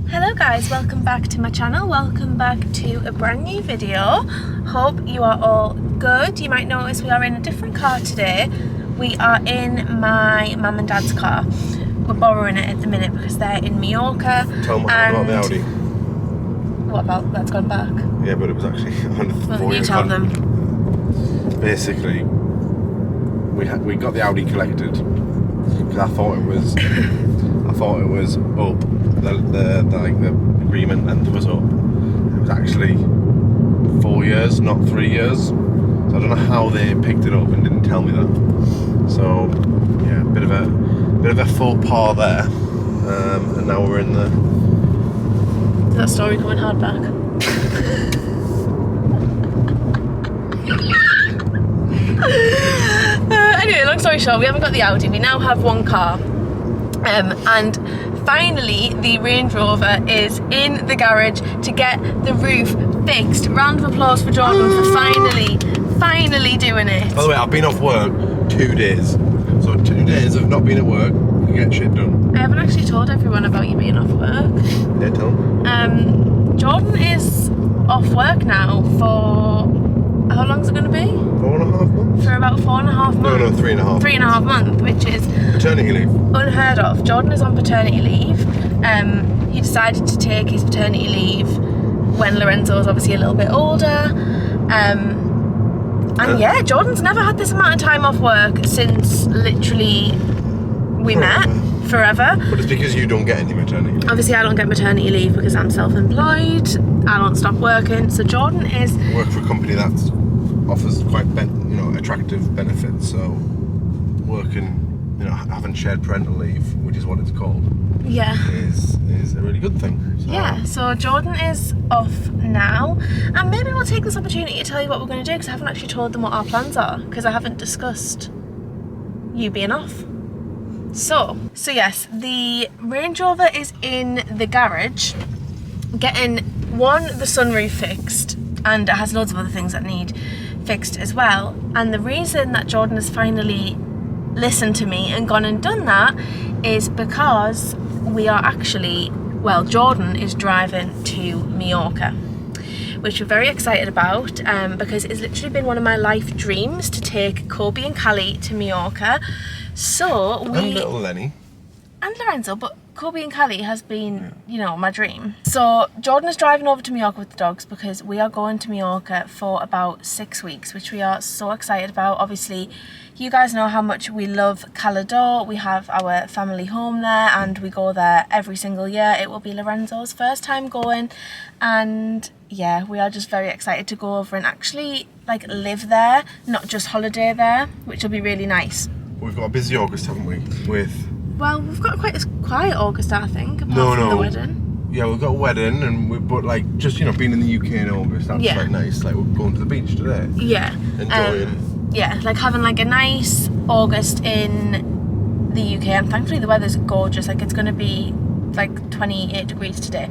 Hello guys, welcome back to my channel, welcome back to a brand new video. Hope you are all good. You might notice we are in a different car today. We are in my mum and dad's car. We're borrowing it at the minute because they're in Mallorca. Tell me about the Audi. What about that's gone back? Yeah, but it was actually on the Well, you tell them. Basically, we got the Audi collected because I thought it was up. The agreement length was up. It was actually 4 years, not 3 years. So I don't know how they picked it up and didn't tell me that. So yeah, bit of a faux pas there. And now we're in the. Is that story coming hard back? Anyway, long story short, we haven't got the Audi. We now have one car. And finally the Range Rover is in the garage to get the roof fixed. Round of applause for Jordan for finally doing it. By the way, I've been off work 2 days. So 2 days of not being at work, you get shit done. I haven't actually told everyone about you being off work. Yeah, tell them. Jordan is off work now for, how long's it going to be? 4.5 months? For about 4.5 months. No, 3.5. 3.5 months, which is Paternity leave. unheard of. Jordan is on paternity leave. He decided to take his paternity leave when Lorenzo was obviously a little bit older. And yeah, Jordan's never had this amount of time off work since literally we met. Forever. But it's because you don't get any maternity leave. Obviously I don't get maternity leave because I'm self-employed. I don't stop working. So Jordan is... Work for a company that offers quite attractive benefits. So working, having shared parental leave, which is what it's called, Yeah. is a really good thing. So. Yeah, so Jordan is off now, and maybe we'll take this opportunity to tell you what we're going to do because I haven't actually told them what our plans are because I haven't discussed you being off. So yes, the Range Rover is in the garage getting the sunroof fixed, and it has loads of other things that need fixed as well. And the reason that Jordan has finally listened to me and gone and done that is because we are actually, Jordan is driving to Mallorca, which we're very excited about because it's literally been one of my life dreams to take Kobe and Callie to Mallorca. So we... And little Lenny. And Lorenzo, but Kobe and Callie has been, my dream. So Jordan is driving over to Mallorca with the dogs because we are going to Mallorca for about 6 weeks, which we are so excited about. Obviously, you guys know how much we love Calador. We have our family home there and we go there every single year. It will be Lorenzo's first time going, and yeah, we are just very excited to go over and actually live there, not just holiday there, which will be really nice. We've got a busy August, haven't we? We've got quite a quiet August, I think, apart from the wedding. Yeah, we've got a wedding, and but just being in the UK in August, that's nice. We're going to the beach today. Yeah. Enjoying. Having a nice August in the UK, and thankfully the weather's gorgeous. It's going to be 28 degrees today.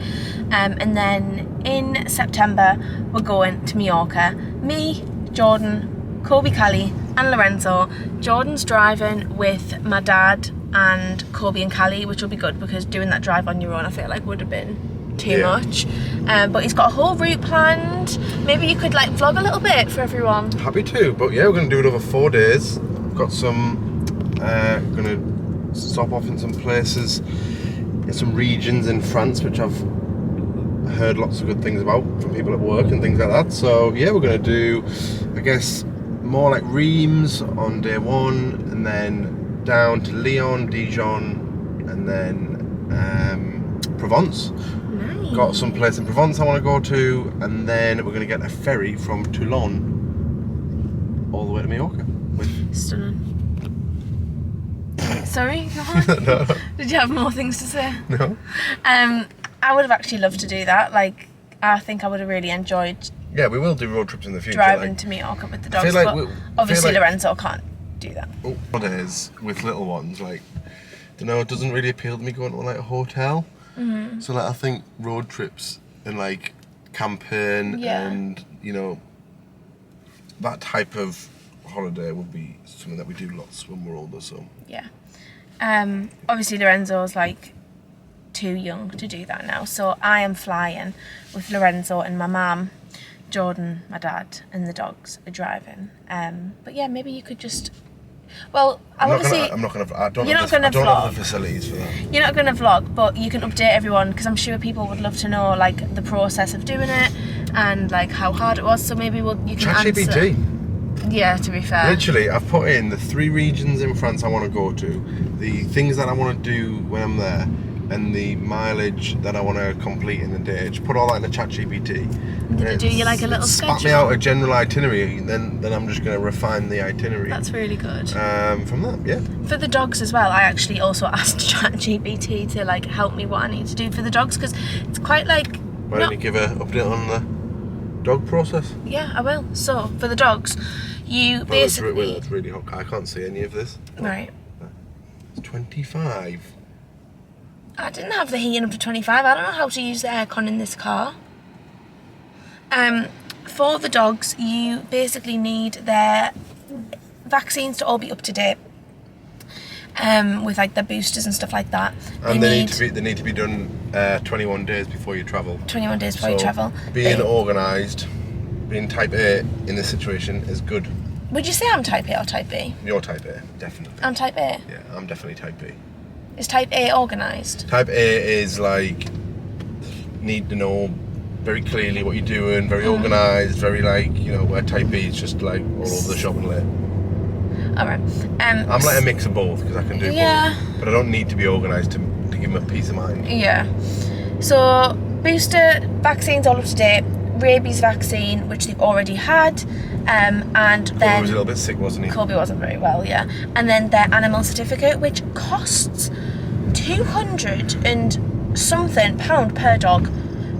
And then in September we're going to Mallorca. Me, Jordan, Kobe, Callie and Lorenzo. Jordan's driving with my dad and Kobe and Callie, which will be good because doing that drive on your own I feel would have been too much. But he's got a whole route planned. Maybe you could vlog a little bit for everyone. Happy to, but yeah, we're going to do it over 4 days. Got some, going to stop off in some places, in some regions in France, which I've heard lots of good things about from people at work and things like that. So yeah, we're going to do, I guess, more like Reims on day 1, and then down to Lyon, Dijon, and then Provence. Nice. Got some place in Provence I want to go to, and then we're going to get a ferry from Toulon all the way to Mallorca. Stunning. Sorry, go on. No. Did you have more things to say? No. I would have actually loved to do that. I think I would have really enjoyed. Yeah, we will do road trips in the future. Driving to Mallorca with the dogs, but obviously Lorenzo can't do that. Holidays with little ones, it doesn't really appeal to me going to a hotel. Mm-hmm. So I think road trips and camping and that type of holiday would be something that we do lots when we're older. So yeah, obviously Lorenzo's too young to do that now. So I am flying with Lorenzo and my mum. Jordan, my dad, and the dogs are driving. But yeah, maybe you could just... Well, I don't have the facilities for that. You're not going to vlog, but you can update everyone, because I'm sure people would love to know like the process of doing it and like how hard it was. So maybe you can answer. ChatGPT. Yeah, to be fair. Literally, I've put in the 3 regions in France I want to go to, the things that I want to do when I'm there, and the mileage that I want to complete in the day. Just put all that in the ChatGPT. Did it do you like a little schedule? Spat me out a general itinerary, and then I'm just going to refine the itinerary. That's really good. From that, yeah. For the dogs as well, I actually also asked ChatGPT to like help me what I need to do for the dogs, because it's quite like... Why don't you give an update on the dog process? Yeah, I will. So, for the dogs, you basically... It's really hot. I can't see any of this. Right. It's 25. I didn't have the heating up to 25. I don't know how to use the aircon in this car. For the dogs, you basically need their vaccines to all be up to date. With like their boosters and stuff like that. And they need to be done 21 days before you travel. 21 days before you travel. Being organised, being type A in this situation is good. Would you say I'm type A or type B? You're type A, definitely. I'm type A? Yeah, I'm definitely type B. Is type A organised? Type A is like, need to know very clearly what you're doing, very organised, very like, where type B is just like all over the shop and lit. Alright. I'm like a mix of both, because I can do both. But I don't need to be organised to give them a peace of mind. Yeah. So, booster vaccines all up to date. Rabies vaccine, which they've already had. And then... Kobe was a little bit sick, wasn't he? Kobe wasn't very well, yeah. And then their animal certificate, which costs 200 and something pound per dog.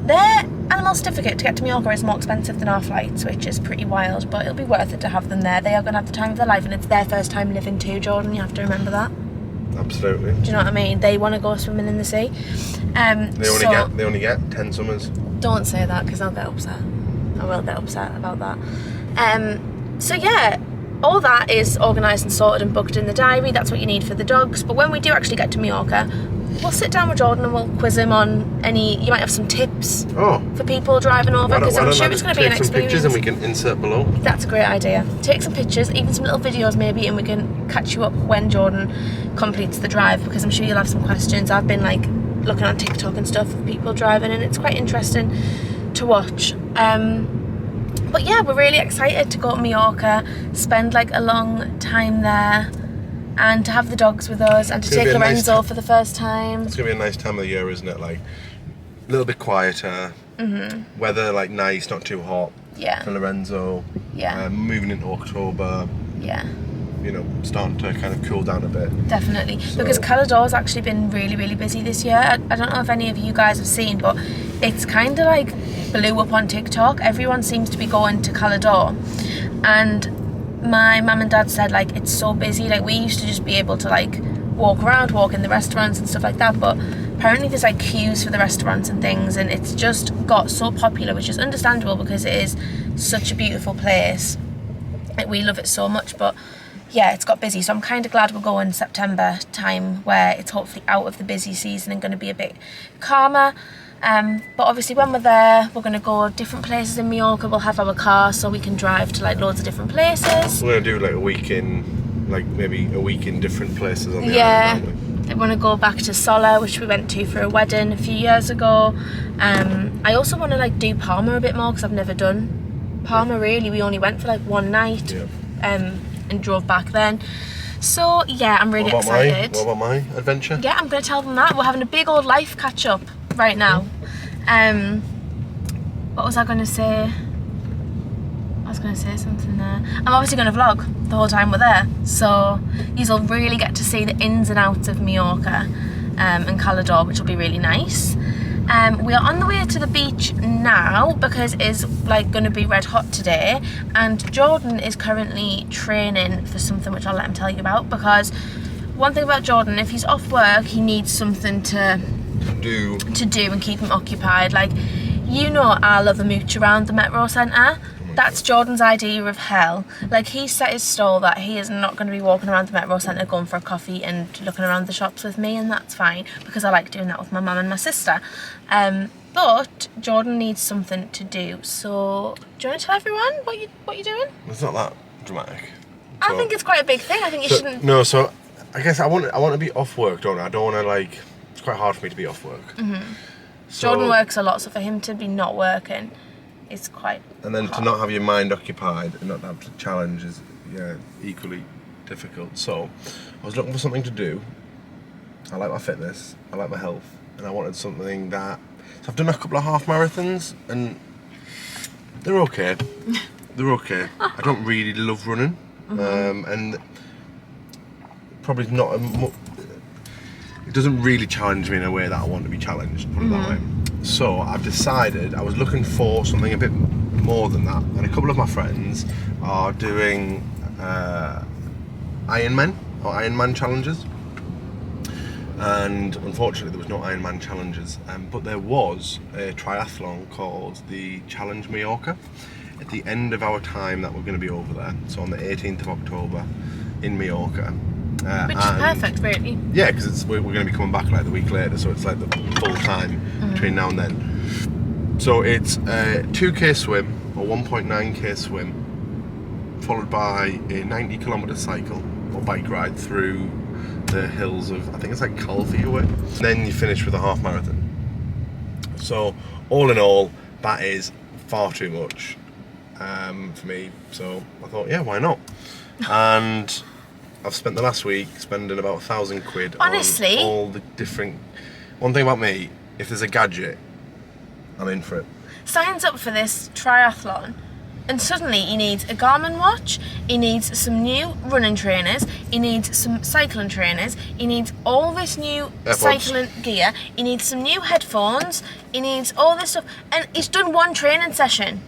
Their animal certificate to get to Mallorca is more expensive than our flights, which is pretty wild, but it'll be worth it to have them there. They are going to have the time of their life, and it's their first time living too, Jordan. You have to remember that. Absolutely. Do you know what I mean? They want to go swimming in the sea. They only get 10 summers. Don't say that, because I'll get upset. I will get upset about that. So yeah, all that is organised and sorted and booked in the diary. That's what you need for the dogs. But when we do actually get to Mallorca, we'll sit down with Jordan and we'll quiz him on any... You might have some tips for people driving over, because I'm sure it's going to be an experience. Take some pictures and we can insert below. That's a great idea. Take some pictures, even some little videos maybe, and we can catch you up when Jordan completes the drive, because I'm sure you'll have some questions. I've been like looking on TikTok and stuff of people driving, and it's quite interesting to watch. But yeah, we're really excited to go to Mallorca, spend like a long time there, and to have the dogs with us, and to take Lorenzo for the first time. It's going to be a nice time of the year, isn't it? Like, a little bit quieter, weather like nice, not too hot for Lorenzo. Yeah. Moving into October. Yeah. Starting to kind of cool down a bit. Definitely. Because Calador's actually been really, really busy this year. I don't know if any of you guys have seen, but it's kind of like blew up on TikTok. Everyone seems to be going to Calador. And my mum and dad said, like, it's so busy. Like, we used to just be able to, like, walk around, walk in the restaurants and stuff like that. But apparently there's, like, queues for the restaurants and things. And it's just got so popular, which is understandable because it is such a beautiful place. Like, we love it so much. But yeah, it's got busy, so I'm kind of glad we're going September time, where it's hopefully out of the busy season and going to be a bit calmer. But obviously when we're there, we're going to go different places in Mallorca. We'll have our car so we can drive to like loads of different places. We're going to do like maybe a week in different places on the island, aren't we? I want to go back to Sola, which we went to for a wedding a few years ago. I also want to like do Palma a bit more, because I've never done Palma really. We only went for like one night. And drove back then. So yeah, I'm really excited. What about my adventure? Yeah, I'm going to tell them that. We're having a big old life catch up right now. What was I going to say? I was going to say something there. I'm obviously going to vlog the whole time we're there, so you'll really get to see the ins and outs of Mallorca and Calador, which will be really nice. We are on the way to the beach now, because it's like going to be red hot today, and Jordan is currently training for something which I'll let him tell you about, because one thing about Jordan, if he's off work, he needs something to do and keep him occupied. Like, I love a mooch around the Metro Centre. Oh my That's Jordan's idea of hell. Like, he set his stall that he is not going to be walking around the Metro Centre going for a coffee and looking around the shops with me, and that's fine, because I like doing that with my mum and my sister. But Jordan needs something to do. So, do you want to tell everyone what you're doing? It's not that dramatic. I think it's quite a big thing. I think you shouldn't... No, so I guess I want to be off work, don't I? I don't want to, like... It's quite hard for me to be off work. So, Jordan works a lot, so for him to be not working is quite And then hard. to not have your mind occupied and not have to challenge is equally difficult. So I was looking for something to do. I like my fitness, I like my health, and I wanted something that... So I've done a couple of half marathons and they're okay. They're okay. I don't really love running. And probably not it doesn't really challenge me in a way that I want to be challenged, put it that way. So I've decided I was looking for something a bit more than that, and a couple of my friends are doing Ironman challenges, and unfortunately there was no Ironman challenges, but there was a triathlon called the Challenge Mallorca at the end of our time that we're going to be over there, so on the 18th of October in Mallorca. Which is perfect, really. Yeah, because we're going to be coming back like the week later, so it's like the full time between now and then. So it's a 2k swim or 1.9k swim, followed by a 90km cycle or bike ride through the hills of, I think it's like Calvi away. Then you finish with a half marathon. So all in all, that is far too much for me. So I thought, yeah, why not? And I've spent the last week spending about £1,000 Honestly, on all the different... One thing about me, if there's a gadget, I'm in for it. Signs up for this triathlon, and suddenly he needs a Garmin watch, he needs some new running trainers, he needs some cycling trainers, he needs all this new AirPods. cycling gear, he needs some new headphones, he needs all this stuff, and he's done one training session.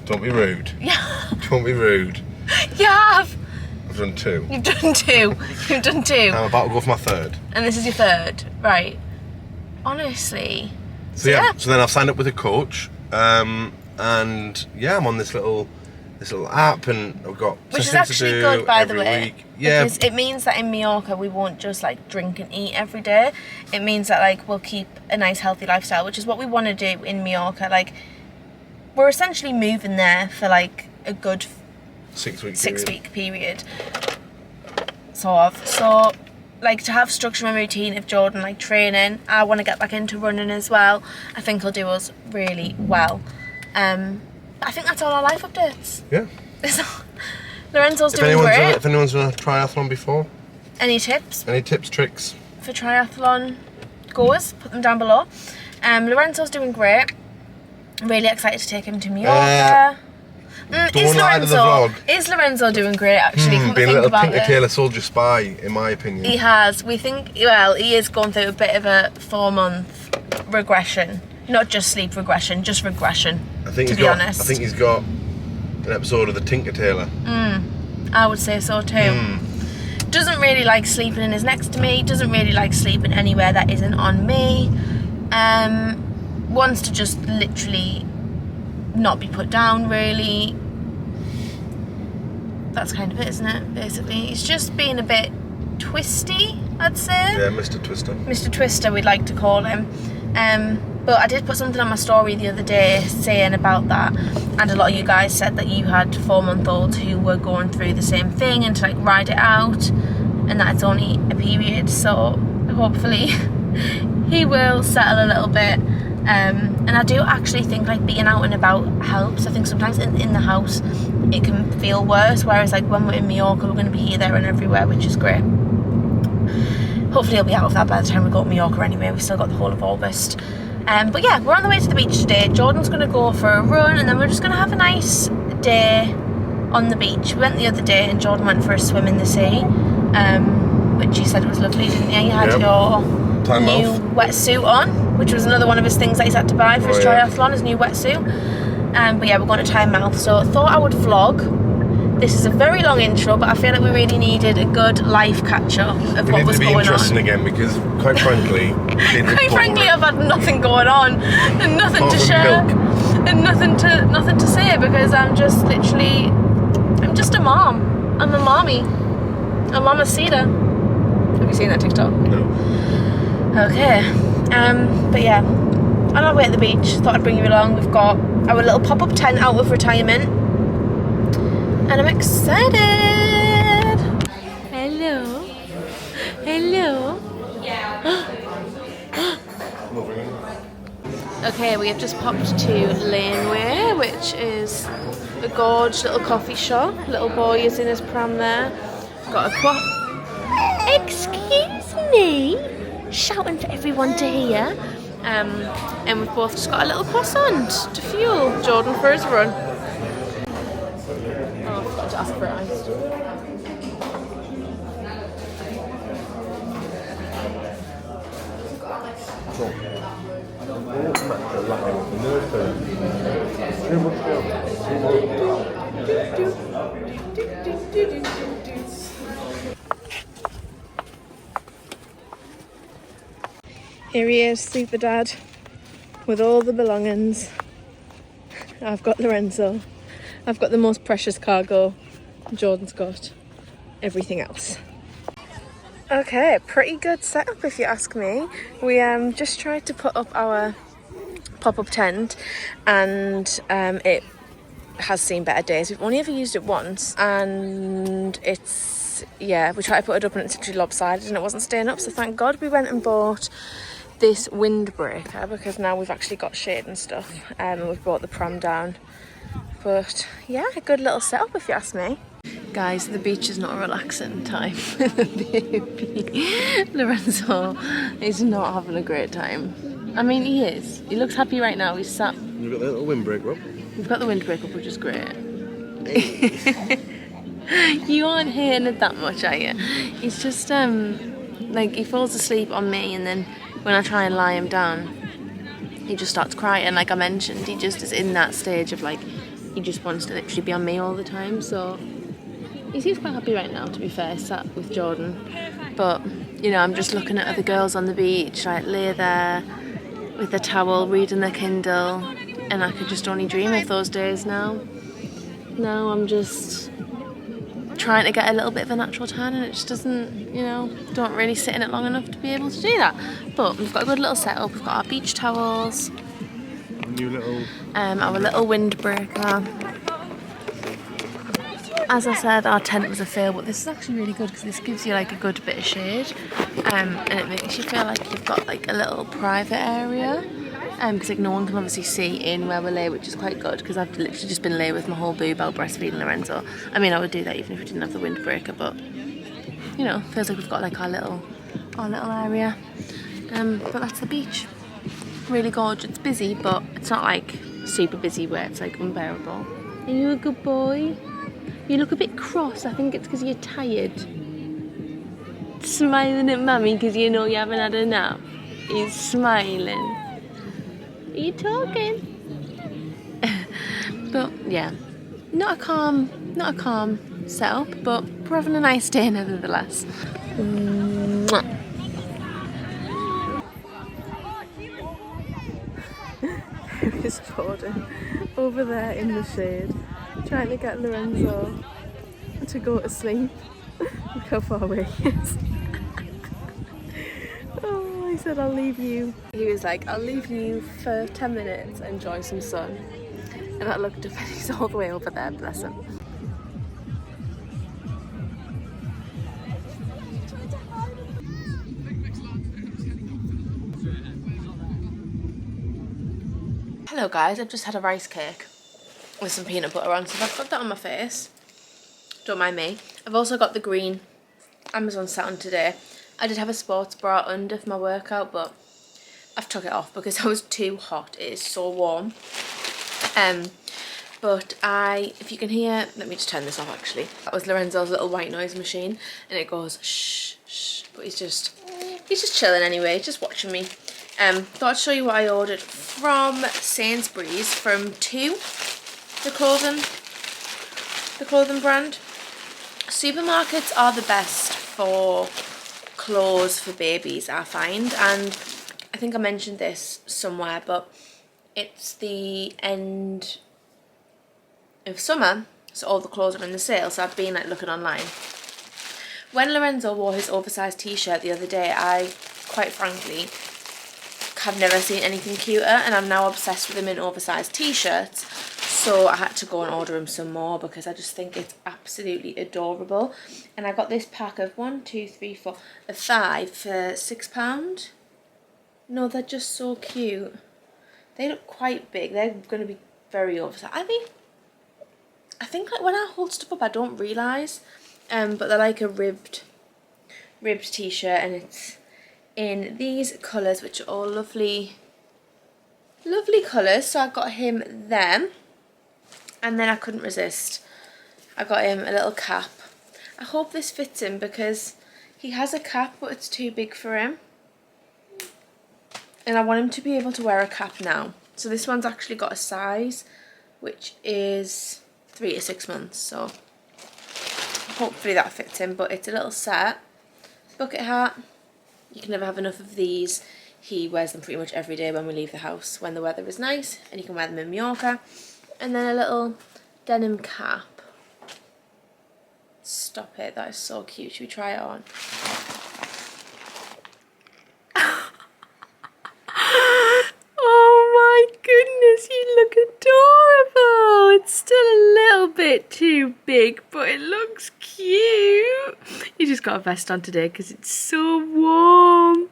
Don't be rude. Yeah. Don't be rude. You have. I've done 2. You've done 2. You've done 2. I'm about to go for my 3rd. And this is your 3rd. Right. Honestly. So yeah, so then I've signed up with a coach, and yeah, I'm on this little app, and I've got which is sessions actually to do good, by the every way. week. Yeah, Because it means that in Mallorca we won't just like drink and eat every day. It means that like we'll keep a nice healthy lifestyle, which is what we want to do in Mallorca. Like, we're essentially moving there for like a good 6 week period. Sort of. So like, to have structure and routine of Jordan like training, I want to get back into running as well. I think he'll do us really well. I think that's all our life updates. Yeah. Lorenzo's doing great. If anyone's done a triathlon before, Any tips any tips, tricks? for triathlon goers? Put them down below. Lorenzo's doing great. I'm really excited to take him to Mallorca. Don't lie to the vlog. Is Lorenzo doing great, actually? Come to Being a think little about Tinker it. Tailor Soldier Spy, in my opinion. He has. We think, well, he is going through a bit of a 4-month regression. Not just sleep regression, just regression, I think to he's be got, honest. I think he's got an episode of the Tinker Tailor. I would say so too. Doesn't really like sleeping in his next to me, doesn't really like sleeping anywhere that isn't on me. Wants to just literally not be put down, really. That's kind of it, isn't it? Basically, he's just being a bit twisty, I'd say. Yeah, Mr. Twister. Mr. Twister, we'd like to call him. But I did put something on my story the other day saying about that, and a lot of you guys said that you had 4-month-olds who were going through the same thing and to like ride it out, and that it's only a period. So hopefully he will settle a little bit. And I do actually think like being out and about helps. I think sometimes in the house it can feel worse, whereas like when we're in Mallorca we're going to be here, there and everywhere, which is great. Hopefully he'll be out of that by the time we go to Mallorca anyway. We've still got the whole of August. But yeah, we're on the way to the beach today. Jordan's going to go for a run, and then we're just going to have a nice day on the beach. We went the other day and Jordan went for a swim in the sea, which you said it was lovely, didn't you? You had your new wetsuit on, which was another one of his things that he's had to buy for his triathlon, his new wetsuit. But yeah, we're going to Tynemouth, so I thought I would vlog. This is a very long intro, but I feel like we really needed a good life catch-up of what was going on. It needed to be interesting again, because quite frankly... I've had nothing going on and nothing to share. nothing to say because I'm just literally, I'm just a mom. I'm a mommy. A mamacita. Have you seen that TikTok? No. Okay. But yeah, on our way at the beach, thought I'd bring you along. We've got our little pop-up tent out of retirement, and I'm excited. Hello. Hello. Okay, we have just popped to Laneway, which is a gorgeous little coffee shop. Little boy is in his pram there. Got a excuse me, shouting for everyone to hear. And we've both just got a little croissant to fuel Jordan for his run. Oh, I forgot to ask for it iced. Here he is, super dad, with all the belongings. I've got Lorenzo. I've got the most precious cargo. Jordan's got everything else. Okay, pretty good setup if you ask me. We just tried to put up our pop-up tent, and it has seen better days. We've only ever used it once, and it's, yeah, we tried to put it up and it's literally lopsided and it wasn't staying up, so thank God we went and bought this windbreaker because now we've actually got shade and stuff, and we've brought the pram down. But yeah, a good little setup if you ask me. Guys, the beach is not a relaxing time for the baby. Lorenzo is not having a great time. I mean, he is. He looks happy right now. He's sat. You've got the little windbreaker up. We've got the windbreaker up, which is great. You aren't hearing it that much, are you? He's just like, he falls asleep on me, and then when I try and lie him down, he just starts crying. Like I mentioned, he just is in that stage of like, he just wants to literally be on me all the time. So he seems quite happy right now, to be fair, sat with Jordan. But, you know, I'm just looking at other girls on the beach, like lay there with the towel, reading their Kindle, and I could just only dream of those days now. Now I'm just trying to get a little bit of a natural tan, and it just doesn't, you know, don't really sit in it long enough to be able to do that. But we've got a good little setup. We've got our beach towels, New little... our little windbreaker. As I said, our tent was a fail, but this is actually really good because this gives you like a good bit of shade, and it makes you feel like you've got like a little private area, because like no one can obviously see in where we lay, which is quite good because I've literally just been lay with my whole boob out breastfeeding Lorenzo. I mean, I would do that even if we didn't have the windbreaker, but you know, feels like we've got like our little area. But that's the beach. Really gorgeous. It's busy, but it's not like super busy where it's like unbearable. Are you a good boy? You look a bit cross. I think it's because you're tired. Smiling at mummy because you know you haven't had a nap. He's smiling. Are you talking? But yeah, not a calm setup, but we're having a nice day nevertheless. Mwah. There's Jordan over there in the shade, trying to get Lorenzo to go to sleep. Look how far away he is. Oh, he said, I'll leave you. He was like, I'll leave you for 10 minutes, enjoy some sun. And I looked up and he's all the way over there, bless him. Hello guys, I've just had a rice cake with some peanut butter on, so I've got that on my face. Don't mind me. I've also got the green Amazon set on today. I did have a sports bra under for my workout, but I've took it off because I was too hot. It is so warm. But if you can hear, let me just turn this off actually. That was Lorenzo's little white noise machine, and it goes shh, shh. But he's just chilling anyway, just watching me. Thought I'd show you what I ordered from Sainsbury's, from Tu, the clothing brand. Supermarkets are the best for clothes for babies, I find, and I think I mentioned this somewhere, but it's the end of summer, so all the clothes are in the sale, so I've been like looking online. When Lorenzo wore his oversized t-shirt the other day, I quite frankly have never seen anything cuter, and I'm now obsessed with him in oversized t-shirts, so I had to go and order him some more because I just think it's absolutely adorable. And I got this pack of 5 for £6. No, they're just so cute. They look quite big. They're going to be very oversized. I think like when I hold stuff up I don't realise, but they're like a ribbed t-shirt, and it's in these colours, which are all lovely colours. So I got him them, and then I couldn't resist. I got him a little cap. I hope this fits him because he has a cap but it's too big for him, and I want him to be able to wear a cap now. So this one's actually got a size which is 3 to 6 months, so hopefully that fits him. But it's a little set. Bucket hat. You can never have enough of these. He wears them pretty much every day when we leave the house when the weather is nice, and you can wear them in Mallorca. And then a little denim cap. Stop it, that is so cute. Should we try it on? Oh my goodness, you look adorable. It's still a little bit too big, but it looks cute. You just got a vest on today because it's so warm.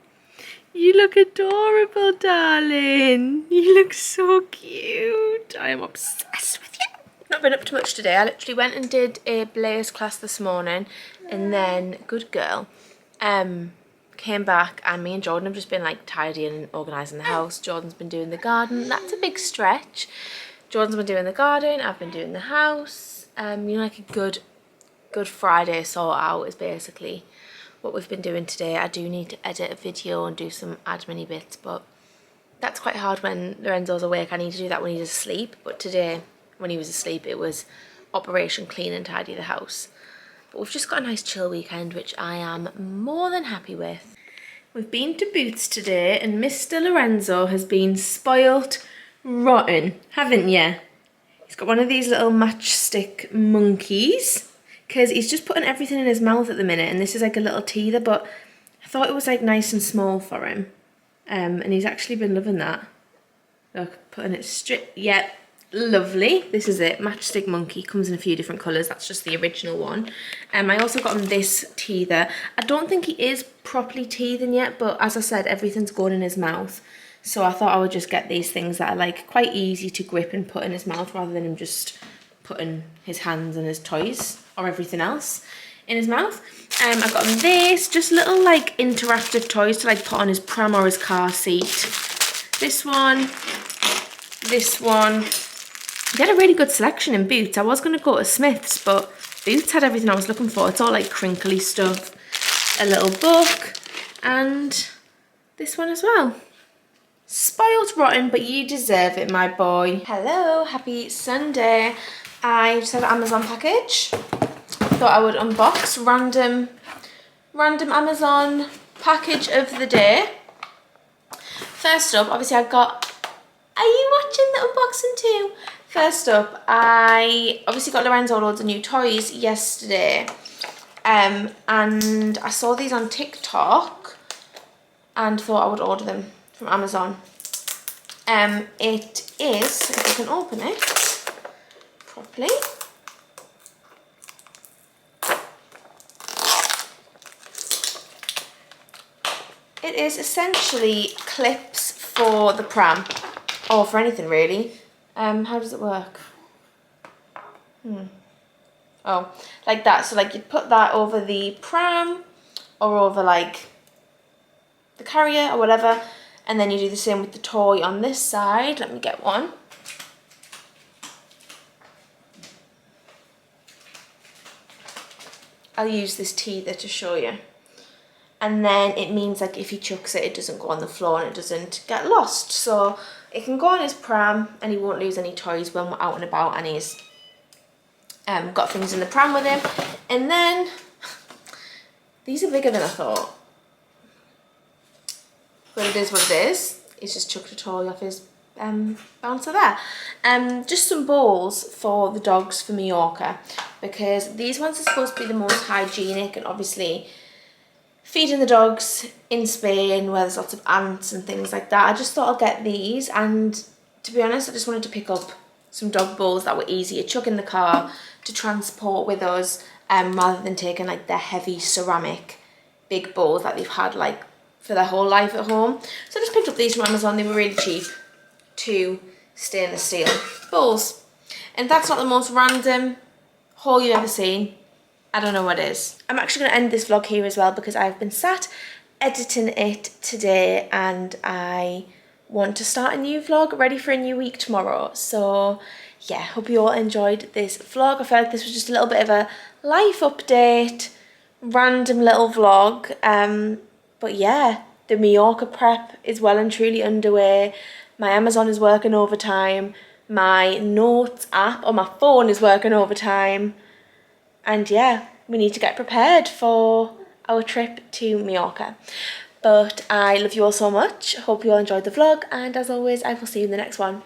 You look adorable, darling. You look so cute. I am obsessed with you. Not been up to much today. I literally went and did a Blaze class this morning, and then, good girl, came back, and me and Jordan have just been like tidying and organising the house. Jordan's been doing the garden. That's a big stretch. Jordan's been doing the garden. I've been doing the house. You know, like a good Friday sort out is basically what we've been doing today. I do need to edit a video and do some admin-y bits, but that's quite hard when Lorenzo's awake. I need to do that when he's asleep, but today when he was asleep it was Operation Clean and Tidy the house. But we've just got a nice chill weekend, which I am more than happy with. We've been to Boots today, and Mr. Lorenzo has been spoilt rotten, haven't you? He's got one of these little matchstick monkeys, because he's just putting everything in his mouth at the minute, and this is like a little teether, but I thought it was like nice and small for him, and he's actually been loving that. Look, putting it straight, yeah, lovely. This is it, matchstick monkey. Comes in a few different colours. That's just the original one. I also got him this teether. I don't think he is properly teething yet, but as I said, everything's going in his mouth, so I thought I would just get these things that are like quite easy to grip and put in his mouth, rather than him just putting his hands and his toys or everything else in his mouth. I've got him this, just little like interactive toys to like put on his pram or his car seat. This one. They had a really good selection in Boots. I was going to go to Smith's, but Boots had everything I was looking for. It's all like crinkly stuff, a little book, and this one as well. Spoiled rotten, but you deserve it, my boy. Hello, happy Sunday. I just had an Amazon package. Thought I would unbox random Amazon package of the day. First up, obviously I've got... Are you watching the unboxing too? First up, I obviously got Lorenzo loads of new toys yesterday. And I saw these on TikTok and thought I would order them from Amazon. It is, if you can open it properly. It is essentially clips for the pram, or for anything really. How does it work? Oh, like that. So like you'd put that over the pram or over like the carrier or whatever, and then you do the same with the toy on this side. Let me get one. I'll use this teether to show you. And then it means like if he chucks it, it doesn't go on the floor and it doesn't get lost. So it can go on his pram and he won't lose any toys when we're out and about and he's got things in the pram with him. And then these are bigger than I thought. But it is what it is. He's just chucked a toy off his bouncer there. Just some bowls for the dogs for Mallorca, because these ones are supposed to be the most hygienic, and obviously feeding the dogs in Spain where there's lots of ants and things like that, I just thought I'll get these. And to be honest, I just wanted to pick up some dog bowls that were easy to chuck in the car to transport with us, rather than taking like the heavy ceramic big bowls that they've had like for their whole life at home. So I just picked up these from Amazon. They were really cheap, 2 stainless steel bowls. And that's not the most random haul you've ever seen. I don't know what is. I'm actually going to end this vlog here as well, because I've been sat editing it today and I want to start a new vlog ready for a new week tomorrow. So yeah, hope you all enjoyed this vlog. I felt like this was just a little bit of a life update, random little vlog. But yeah, the Mallorca prep is well and truly underway. My Amazon is working overtime. My notes app on my phone is working overtime. And yeah, we need to get prepared for our trip to Mallorca. But I love you all so much. Hope you all enjoyed the vlog. And as always, I will see you in the next one.